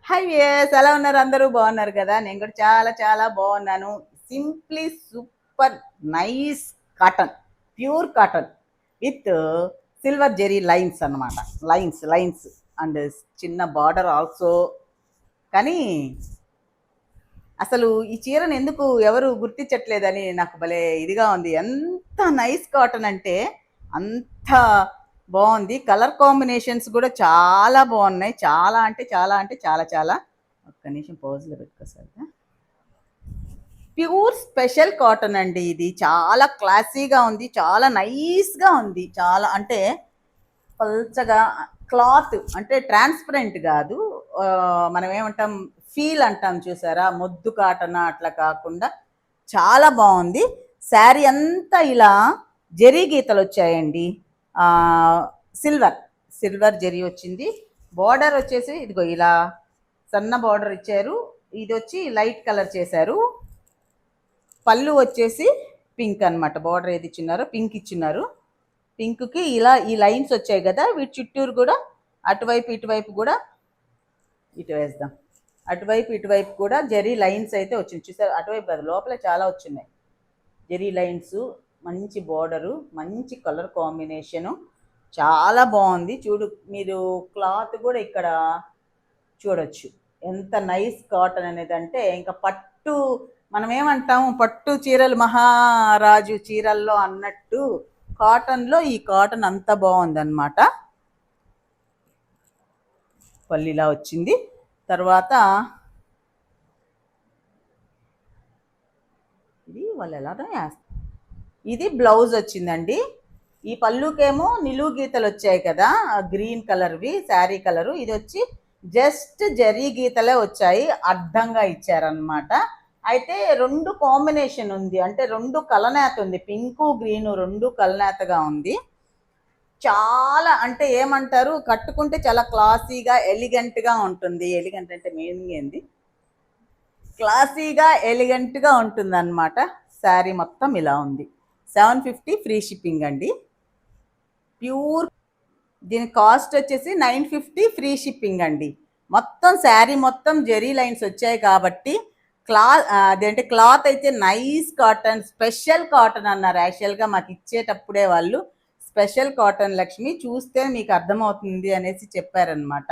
Hi viewers, ఎలా ఉన్నారు? అందరూ బాగున్నారు కదా? నేను కూడా చాలా చాలా బాగున్నాను. Simply super nice cotton, pure cotton with silver zari lines అన్నమాట. లైన్స్ లైన్స్ అండ్ చిన్న బార్డర్ ఆల్సో. కానీ అసలు ఈ చీరను ఎందుకు ఎవరు గుర్తించట్లేదని నాకు భలే ఇదిగా ఉంది. ఎంత నైస్ కాటన్ అంటే అంత బాగుంది. కలర్ కాంబినేషన్స్ కూడా చాలా బాగున్నాయి. చాలా అంటే చాలా అంటే చాలా చాలా. ఒక్క నిమిషం పౌజ్లో పెట్టుకోసారి. ప్యూర్ స్పెషల్ కాటన్ అండి ఇది. చాలా క్లాసీగా ఉంది, చాలా నైస్గా ఉంది. చాలా అంటే పల్చగా క్లాత్ అంటే ట్రాన్స్పరెంట్ కాదు. మనం ఏమంటాం, ఫీల్ అంటాం చూసారా, మొద్దు కాటన అట్లా కాకుండా చాలా బాగుంది. శారీ అంతా ఇలా జరీ గీతలు వచ్చాయండి. సిల్వర్ సిల్వర్ జరీ వచ్చింది. బార్డర్ వచ్చేసి ఇదిగో ఇలా సన్న బార్డర్ ఇచ్చారు. ఇది వచ్చి లైట్ కలర్ చేశారు. పళ్ళు వచ్చేసి పింక్ అనమాట. బార్డర్ ఏది ఇచ్చినారో పింక్ ఇచ్చినారు. పింక్కి ఇలా ఈ లైన్స్ వచ్చాయి కదా, వీటి చుట్టూరు కూడా అటువైపు ఇటువైపు కూడా, ఇటు వేద్దాం, అటువైపు ఇటువైపు కూడా జరీ లైన్స్ అయితే వచ్చింది. చూసారు, అటువైపు కాదు లోపల చాలా వచ్చినాయి జరీ లైన్స్. మంచి బార్డరు, మంచి కలర్ కాంబినేషను, చాలా బాగుంది. చూడు మీరు క్లాత్ కూడా ఇక్కడ చూడొచ్చు ఎంత నైస్ కాటన్ అనేది. అంటే ఇంకా పట్టు, మనం ఏమంటాము, పట్టు చీరలు మహారాజు చీరల్లో అన్నట్టు కాటన్లో ఈ కాటన్ అంత బాగుందన్నమాట. పల్లిలా వచ్చింది. తర్వాత ఇది వాళ్ళు ఎలానో వేస్తారు. ఇది బ్లౌజ్ వచ్చిందండి. ఈ పళ్ళుకేమో నిలువు గీతలు వచ్చాయి కదా, గ్రీన్ కలర్వి శారీ కలరు. ఇది వచ్చి జస్ట్ జరీ గీతలే వచ్చాయి, అడ్డంగా ఇచ్చారనమాట. అయితే రెండు కాంబినేషన్ ఉంది, అంటే రెండు కలనేత ఉంది. పింకు గ్రీను రెండు కలనేతగా ఉంది. చాలా అంటే ఏమంటారు, కట్టుకుంటే చాలా క్లాసీగా ఎలిగెంట్గా ఉంటుంది. ఎలిగెంట్ అంటే మీనింగ్ ఏంది? క్లాసీగా ఎలిగెంట్గా ఉంటుంది అనమాట. శారీ మొత్తం ఇలా ఉంది. 750 ఫ్రీ షిప్పింగ్ అండి. ప్యూర్, దీని కాస్ట్ వచ్చేసి 950 ఫ్రీ షిప్పింగ్ అండి. మొత్తం శారీ మొత్తం జెరీ లైన్స్ వచ్చాయి కాబట్టి అదేంటి క్లాత్ అయితే నైస్ కాటన్, స్పెషల్ కాటన్ అన్నారు. యాక్చువల్గా మాకు ఇచ్చేటప్పుడే వాళ్ళు స్పెషల్ కాటన్ లక్ష్మి, చూస్తే మీకు అర్థమవుతుంది అనేసి చెప్పారనమాట.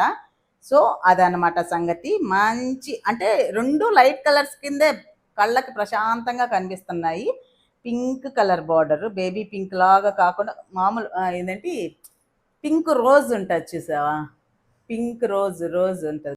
సో అదనమాట సంగతి. మంచి అంటే రెండు లైట్ కలర్స్ కిందే కళ్ళకి ప్రశాంతంగా కనిపిస్తున్నాయి. Pink colour border, baby pink లాగా కాకుండా మామూలు ఏంటంటే పింక్ రోజ్ ఉంటుంది చూసావా, పింక్ రోజ్ ఉంటుంది.